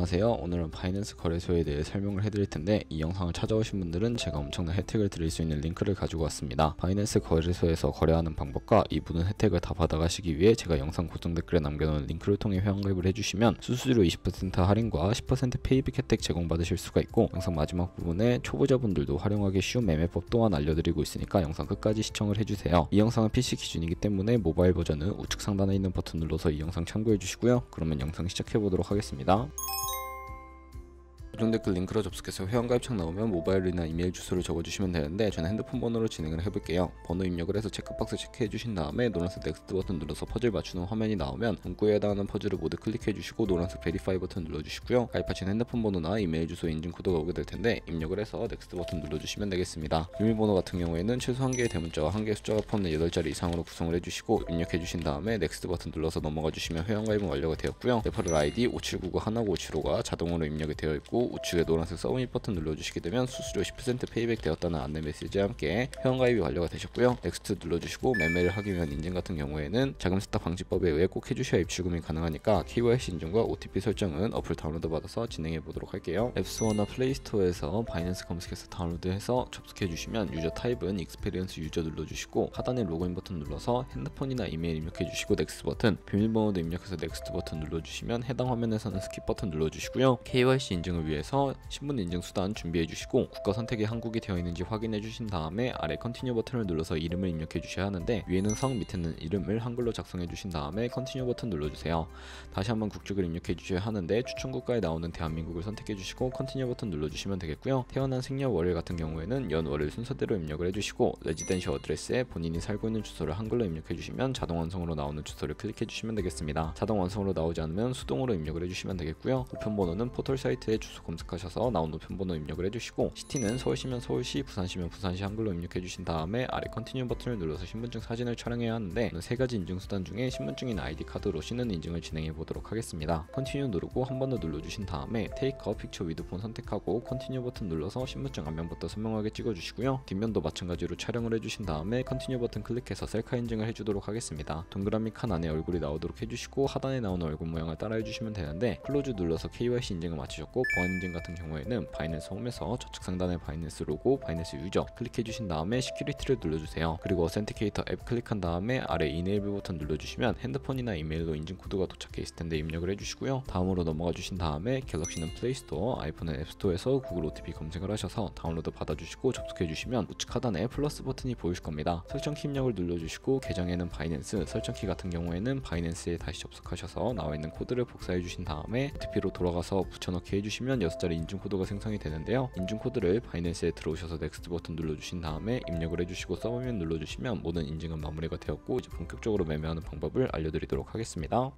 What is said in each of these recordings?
안녕하세요. 오늘은 바이낸스 거래소에 대해 설명을 해드릴 텐데, 이 영상을 찾아오신 분들은 제가 엄청난 혜택을 드릴 수 있는 링크를 가지고 왔습니다. 바이낸스 거래소에서 거래하는 방법과 이 모든 혜택을 다 받아가시기 위해 제가 영상 고정 댓글에 남겨놓은 링크를 통해 회원가입을 해주시면 수수료 20% 할인과 10% 페이백 혜택 제공받으실 수가 있고, 영상 마지막 부분에 초보자분들도 활용하기 쉬운 매매법 또한 알려드리고 있으니까 영상 끝까지 시청을 해주세요. 이 영상은 PC 기준이기 때문에 모바일 버전은 우측 상단에 있는 버튼 눌러서 이 영상 참고해 주시고요. 그러면 영상 시작해 보도록 하겠습니다. 고정 댓글 링크로 접속해서 회원가입창 나오면 모바일이나 이메일 주소를 적어주시면 되는데, 저는 핸드폰 번호로 진행을 해볼게요. 번호 입력을 해서 체크박스 체크해주신 다음에 노란색 넥스트 버튼 눌러서 퍼즐 맞추는 화면이 나오면 문구에 해당하는 퍼즐을 모두 클릭해주시고 노란색 베리파이 버튼 눌러주시고요. 가입하신 핸드폰 번호나 이메일 주소 인증 코드가 오게 될 텐데, 입력을 해서 넥스트 버튼 눌러주시면 되겠습니다. 비밀번호 같은 경우에는 최소 1개의 대문자와 1개의 숫자가 포함된 8자리 이상으로 구성을 해주시고 입력해주신 다음에 넥스트 버튼 눌러서 넘어가 주시면 회원가입은 완료가 되었고요. 레퍼럴 아이디 5799-159-575가 자동으로 입력이 되어 있고, 우측에 노란색 서브밋 버튼 눌러주시게 되면 수수료 10% 페이백 되었다는 안내 메시지와 함께 회원가입이 완료가 되셨고요. 넥스트 눌러주시고 매매를 하기 위한 인증 같은 경우에는 자금 세탁 방지법에 의해 꼭 해주셔야 입출금이 가능하니까 KYC 인증과 OTP 설정은 어플 다운로드 받아서 진행해 보도록 할게요. 앱스토어나 플레이스토어에서 바이낸스 검색해서 다운로드해서 접속해 주시면 유저 타입은 익스페리언스 유저 눌러주시고 하단에 로그인 버튼 눌러서 핸드폰이나 이메일 입력해 주시고 넥스트 버튼, 비밀번호도 입력해서 넥스트 버튼 눌러주시면 해당 화면에서는 스킵 버튼 눌러주시고요. KYC 인증을 위해서 신분 인증 수단 준비해 주시고 국가 선택이 한국이 되어 있는지 확인해 주신 다음에 아래 컨티뉴 버튼을 눌러서 이름을 입력해 주셔야 하는데, 위에는 성, 밑에는 이름을 한글로 작성해 주신 다음에 컨티뉴 버튼 눌러주세요. 다시 한번 국적을 입력해 주셔야 하는데, 추천 국가에 나오는 대한민국을 선택해 주시고 컨티뉴 버튼 눌러주시면 되겠고요. 태어난 생년 월일 같은 경우에는 연 월일 순서대로 입력을 해주시고 레지던셜 어드레스에 본인이 살고 있는 주소를 한글로 입력해 주시면 자동 완성으로 나오는 주소를 클릭해 주시면 되겠습니다. 자동 완성으로 나오지 않으면 수동으로 입력을 해주시면 되겠고요. 우편번호는 포털 사이트에 주소 검색하셔서 나온 우편번호 입력을 해주시고, 시티는 서울시면 서울시, 부산시면 부산시 한글로 입력해 주신 다음에 아래 컨티뉴 버튼을 눌러서 신분증 사진을 촬영해야 하는데, 세 가지 인증 수단 중에 신분증인 아이디 카드로 신원 인증을 진행해 보도록 하겠습니다. 컨티뉴 누르고 한 번 더 눌러주신 다음에 테이크 어 픽처 위드 폰 선택하고 컨티뉴 버튼 눌러서 신분증 앞면부터 선명하게 찍어주시고요. 뒷면도 마찬가지로 촬영을 해주신 다음에 컨티뉴 버튼 클릭해서 셀카 인증을 해주도록 하겠습니다. 동그라미 칸 안에 얼굴이 나오도록 해주시고 하단에 나오는 얼굴 모양을 따라 해주시면 되는데, 클로즈 눌러서 KYC 인증을 마치셨고 보안 인증 같은 경우에는 바이낸스 홈에서 좌측 상단에 바이낸스 로고, 바이낸스 유저 클릭해 주신 다음에 시큐리티를 눌러주세요. 그리고 어센티케이터 앱 클릭한 다음에 아래 이네이블 버튼 눌러주시면 핸드폰이나 이메일로 인증 코드가 도착해 있을 텐데 입력을 해주시고요. 다음으로 넘어가 주신 다음에 갤럭시는 플레이스토어, 아이폰은 앱스토어에서 구글 OTP 검색을 하셔서 다운로드 받아주시고 접속해 주시면 우측 하단에 플러스 버튼이 보이실 겁니다. 설정키 입력을 눌러주시고 계정에는 바이낸스, 설정키 같은 경우에는 바이낸스에 다시 접속하셔서 나와 있는 코드를 복사해 주신 다음에 OTP로 돌아가서 붙여넣기 해주시면 6자리 인증 코드가 생성이 되는데요. 인증 코드를 바이낸스에 들어오셔서 넥스트 버튼 눌러주신 다음에 입력을 해주시고 서브밋 눌러주시면 모든 인증은 마무리가 되었고, 이제 본격적으로 매매하는 방법을 알려드리도록 하겠습니다.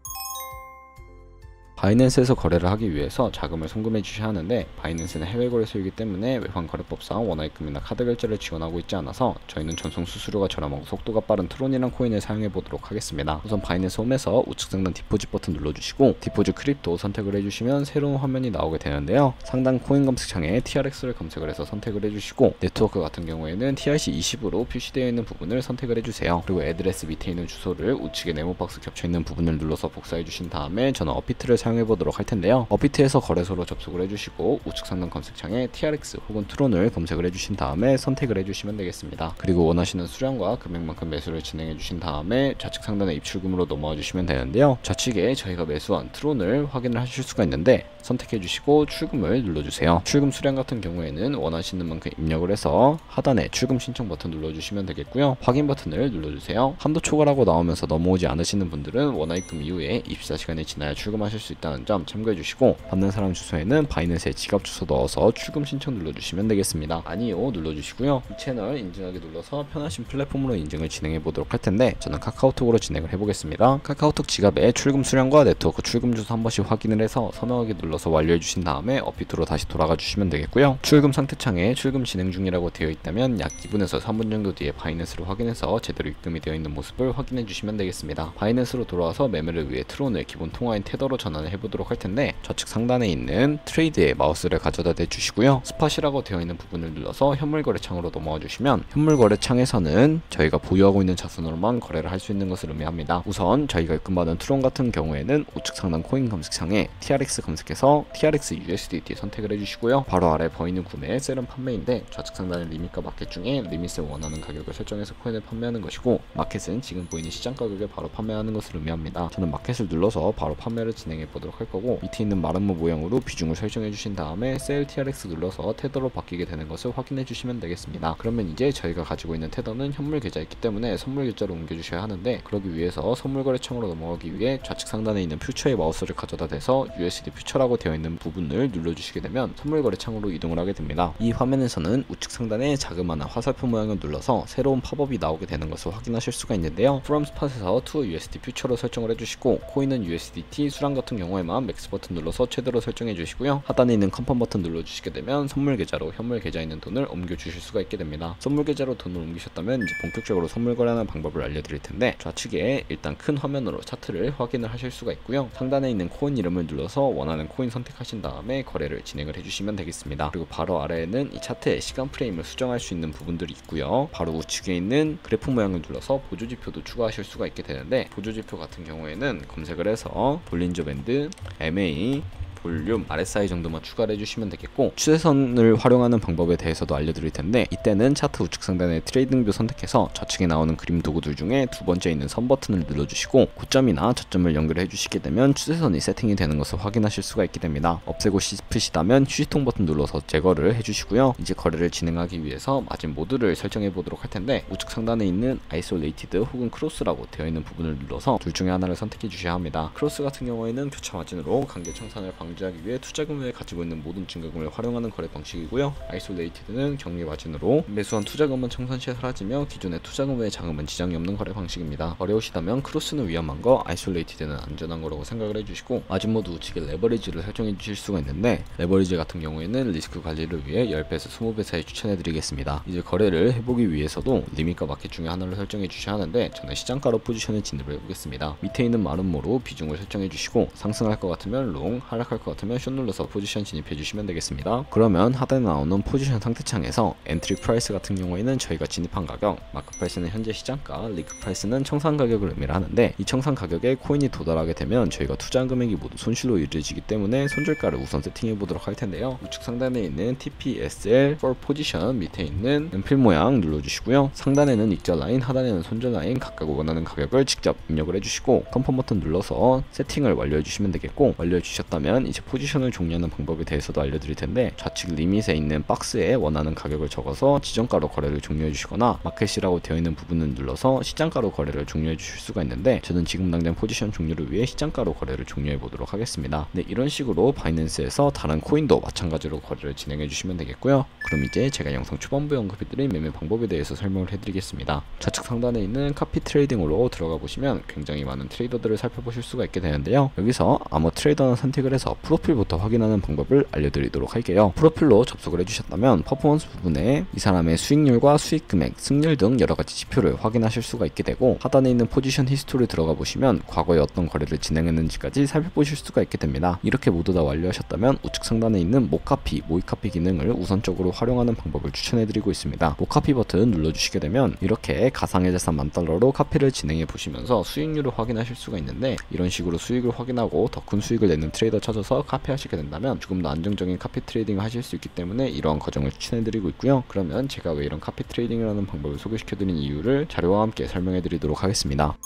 바이낸스에서 거래를 하기 위해서 자금을 송금해 주셔야 하는데, 바이낸스는 해외 거래소이기 때문에 외환거래법상 원화입금이나 카드 결제를 지원하고 있지 않아서 저희는 전송 수수료가 저렴하고 속도가 빠른 트론이란 코인을 사용해 보도록 하겠습니다. 우선 바이낸스 홈에서 우측 상단 디포짓 버튼 눌러주시고 디포짓 크립토 선택을 해주시면 새로운 화면이 나오게 되는데요. 상단 코인 검색창에 TRX를 검색을 해서 선택을 해주시고, 네트워크 같은 경우에는 TRC20으로 표시되어 있는 부분을 선택을 해주세요. 그리고 애드레스 밑에 있는 주소를 우측에 네모 박스 겹쳐 있는 부분을 눌러서 복사해 주신 다음에 저는 어피트를 사용해 보도록 할 텐데요. 어피트에서 거래소로 접속을 해주시고 우측 상단 검색창에 TRX 혹은 트론을 검색을 해주신 다음에 선택을 해주시면 되겠습니다. 그리고 원하시는 수량과 금액만큼 매수를 진행해 주신 다음에 좌측 상단에 입출금으로 넘어와 주시면 되는데요. 좌측에 저희가 매수한 트론을 확인을 하실 수가 있는데, 선택해 주시고 출금을 눌러주세요. 출금 수량 같은 경우에는 원하시는 만큼 입력을 해서 하단에 출금 신청 버튼 눌러주시면 되겠고요. 확인 버튼을 눌러주세요. 한도 초과라고 나오면서 넘어오지 않으시는 분들은 원화입금 이후에 24시간이 지나야 출금하실 수 있다는 점 참고해 주시고, 받는 사람 주소에는 바이낸스의 지갑 주소 넣어서 출금 신청 눌러주시면 되겠습니다. 아니요 눌러주시고요. 이 채널 인증하기 눌러서 편하신 플랫폼으로 인증을 진행해 보도록 할 텐데, 저는 카카오톡으로 진행을 해보겠습니다. 카카오톡 지갑에 출금 수량과 네트워크 출금 주소 한 번씩 확인을 해서 선명하게 눌러서 완료해 주신 다음에 어피트로 다시 돌아가 주시면 되겠고요. 출금 상태창에 출금 진행 중이라고 되어 있다면 약 2분에서 3분 정도 뒤에 바이낸스를 확인해서 제대로 입금이 되어 있는 모습을 확인해 주시면 되겠습니다. 바이낸스로 돌아와서 매매를 위해 트론을 기본 통화인 테더로 전환을 해보도록 할 텐데, 좌측 상단에 있는 트레이드에 마우스를 가져다 대주시고요. 스팟이라고 되어 있는 부분을 눌러서 현물거래 창으로 넘어와 주시면, 현물거래 창에서는 저희가 보유하고 있는 자산으로만 거래를 할 수 있는 것을 의미합니다. 우선 저희가 입금받은 트론 같은 경우에는 우측 상단 코인 검색창에 TRX 검색해서 중에서 TRX USDT 선택을 해주시고요. 바로 아래 보이는 구매, 셀은 판매인데 좌측 상단의 리밋과 마켓 중에 리밋을 원하는 가격을 설정해서 코인을 판매하는 것이고, 마켓은 지금 보이는 시장 가격에 바로 판매하는 것을 의미합니다. 저는 마켓을 눌러서 바로 판매를 진행해 보도록 할 거고, 밑에 있는 마름모 모양으로 비중을 설정해 주신 다음에 셀 TRX 눌러서 테더로 바뀌게 되는 것을 확인해 주시면 되겠습니다. 그러면 이제 저희가 가지고 있는 테더는 현물 계좌이기 때문에 선물 계좌로 옮겨 주셔야 하는데, 그러기 위해서 선물 거래창으로 넘어가기 위해 좌측 상단에 있는 퓨처의 마우스를 가져다 대서 USD 퓨처라고 되어 있는 부분을 눌러주시게 되면 선물 거래창으로 이동을 하게 됩니다. 이 화면에서는 우측 상단에 자그마한 화살표 모양을 눌러서 새로운 팝업이 나오게 되는 것을 확인하실 수가 있는데요. From Spot에서 To USD 퓨처로 설정을 해주시고, 코인은 USDT, 수량 같은 경우에만 맥스 버튼 눌러서 최대로 설정해 주시고요. 하단에 있는 컨펌 버튼 눌러주시게 되면 선물 계좌로 현물 계좌에 있는 돈을 옮겨 주실 수가 있게 됩니다. 선물 계좌로 돈을 옮기셨다면 이제 본격적으로 선물 거래하는 방법을 알려드릴 텐데, 좌측에 일단 큰 화면으로 차트를 확인을 하실 수가 있고요. 상단에 있는 코인 이름을 눌러서 원하는 코인 선택하신 다음에 거래를 진행을 해주시면 되겠습니다. 그리고 바로 아래에는 이 차트의 시간 프레임을 수정할 수 있는 부분들이 있고요. 바로 우측에 있는 그래프 모양을 눌러서 보조지표도 추가하실 수가 있게 되는데, 보조지표 같은 경우에는 검색을 해서 볼린저 밴드, MA, 볼륨, RSI 정도만 추가를 해주시면 되겠고, 추세선을 활용하는 방법에 대해서도 알려드릴 텐데, 이때는 차트 우측 상단의 트레이딩 뷰 선택해서 좌측에 나오는 그림 도구들 중에 두 번째 있는 선 버튼을 눌러주시고, 고점이나 저점을 연결해 주시게 되면 추세선이 세팅이 되는 것을 확인하실 수가 있게 됩니다. 없애고 싶으시다면 휴지통 버튼 눌러서 제거를 해주시고요. 이제 거래를 진행하기 위해서 마진 모드를 설정해 보도록 할 텐데, 우측 상단에 있는 아이솔레이티드 혹은 크로스라고 되어 있는 부분을 눌러서 둘 중에 하나를 선택해 주셔야 합니다. 크로스 같은 경우에는 교차 마진으로 강제 청산을 방지하기 위해 투자금을 가지고 있는 모든 증거금을 활용하는 거래 방식이고요. 아이솔레이티드는 격리 마진으로 매수한 투자금은 청산 시에 사라지며 기존의 투자금 외의 자금은 지장이 없는 거래 방식입니다. 어려우시다면 크로스는 위험한 거, 아이솔레이티드는 안전한 거라고 생각을 해주시고, 마진 모드 우측에 레버리지를 설정해 주실 수가 있는데, 레버리지 같은 경우에는 리스크 관리를 위해 10배에서 20배 사이 추천해 드리겠습니다. 이제 거래를 해보기 위해서도 리밋과 마켓 중에 하나를 설정해 주셔야 하는데, 저는 시장가로 포지션을 진입을 해보겠습니다. 밑에 있는 마름모로 비중을 설정해 주시고, 상승할 것 같으면 롱, 하락할 것 같으면 숏 눌러서 포지션 진입해 주시면 되겠습니다. 그러면 하단에 나오는 포지션 상태창에서 엔트리 프라이스 같은 경우에는 저희가 진입한 가격, 마크 프라이스는 현재 시장가, 리크 프라이스는 청산 가격을 의미를 하는데, 이 청산 가격에 코인이 도달하게 되면 저희가 투자한 금액이 모두 손실로 이루어지기 때문에 손절가를 우선 세팅해 보도록 할 텐데요. 우측 상단에 있는 TPSL for 포지션 밑에 있는 연필 모양 눌러주시고요. 상단에는 익절 라인, 하단에는 손절 라인 각각 원하는 가격을 직접 입력을 해주시고, 컨펌 버튼 눌러서 세팅을 완료해 주시면 되겠고, 완료해 주셨다면 이제 포지션을 종료하는 방법에 대해서도 알려드릴 텐데, 좌측 리밋에 있는 박스에 원하는 가격을 적어서 지정가로 거래를 종료해 주시거나, 마켓이라고 되어 있는 부분을 눌러서 시장가로 거래를 종료해 주실 수가 있는데, 저는 지금 당장 포지션 종료를 위해 시장가로 거래를 종료해 보도록 하겠습니다. 네, 이런 식으로 바이낸스에서 다른 코인도 마찬가지로 거래를 진행해 주시면 되겠고요. 그럼 이제 제가 영상 초반부에 언급해드린 매매 방법에 대해서 설명을 해드리겠습니다. 좌측 상단에 있는 카피 트레이딩으로 들어가 보시면 굉장히 많은 트레이더들을 살펴보실 수가 있게 되는데요. 여기서 아무 트레이더는 선택을 해서 프로필부터 확인하는 방법을 알려드리도록 할게요. 프로필로 접속을 해주셨다면 퍼포먼스 부분에 이 사람의 수익률과 수익 금액, 승률 등 여러가지 지표를 확인하실 수가 있게 되고, 하단에 있는 포지션 히스토리 들어가 보시면 과거에 어떤 거래를 진행했는지까지 살펴보실 수가 있게 됩니다. 이렇게 모두 다 완료하셨다면 우측 상단에 있는 모카피, 모이카피 기능을 우선적으로 활용하는 방법을 추천해드리고 있습니다. 모카피 버튼 눌러주시게 되면 이렇게 가상의 자산 $10,000로 카피를 진행해 보시면서 수익률을 확인하실 수가 있는데, 이런 식으로 수익을 확인하고 더 큰 수익을 내는 트레이더 찾아서 카피하시게 된다면 조금 더 안정적인 카피 트레이딩을 하실 수 있기 때문에 이러한 과정을 추천해드리고 있고요. 그러면 제가 왜 이런 카피 트레이딩을 하는 방법을 소개시켜드린 이유를 자료와 함께 설명해드리도록 하겠습니다.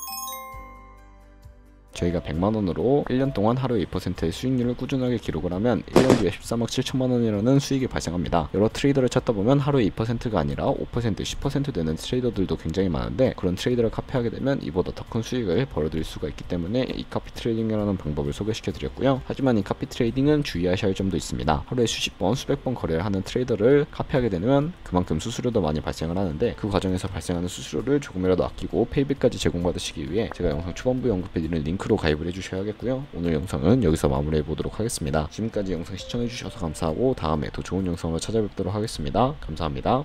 저희가 100만원으로 1년 동안 하루에 2%의 수익률을 꾸준하게 기록을 하면 1년 뒤에 13억 7천만원이라는 수익이 발생합니다. 여러 트레이더를 찾다 보면 하루에 2%가 아니라 5%, 10% 되는 트레이더들도 굉장히 많은데, 그런 트레이더를 카피하게 되면 이보다 더 큰 수익을 벌어들일 수가 있기 때문에 이 카피 트레이딩이라는 방법을 소개시켜 드렸고요. 하지만 이 카피 트레이딩은 주의하셔야 할 점도 있습니다. 하루에 수십 번, 수백 번 거래를 하는 트레이더를 카피하게 되면 그만큼 수수료도 많이 발생을 하는데, 그 과정에서 발생하는 수수료를 조금이라도 아끼고 페이백까지 제공받으시기 위해 제가 영상 초반부에 언급해드린 링크로 가입을 해주셔야겠고요. 오늘 영상은 여기서 마무리해 보도록 하겠습니다. 지금까지 영상 시청해주셔서 감사하고 다음에 더 좋은 영상으로 찾아뵙도록 하겠습니다. 감사합니다.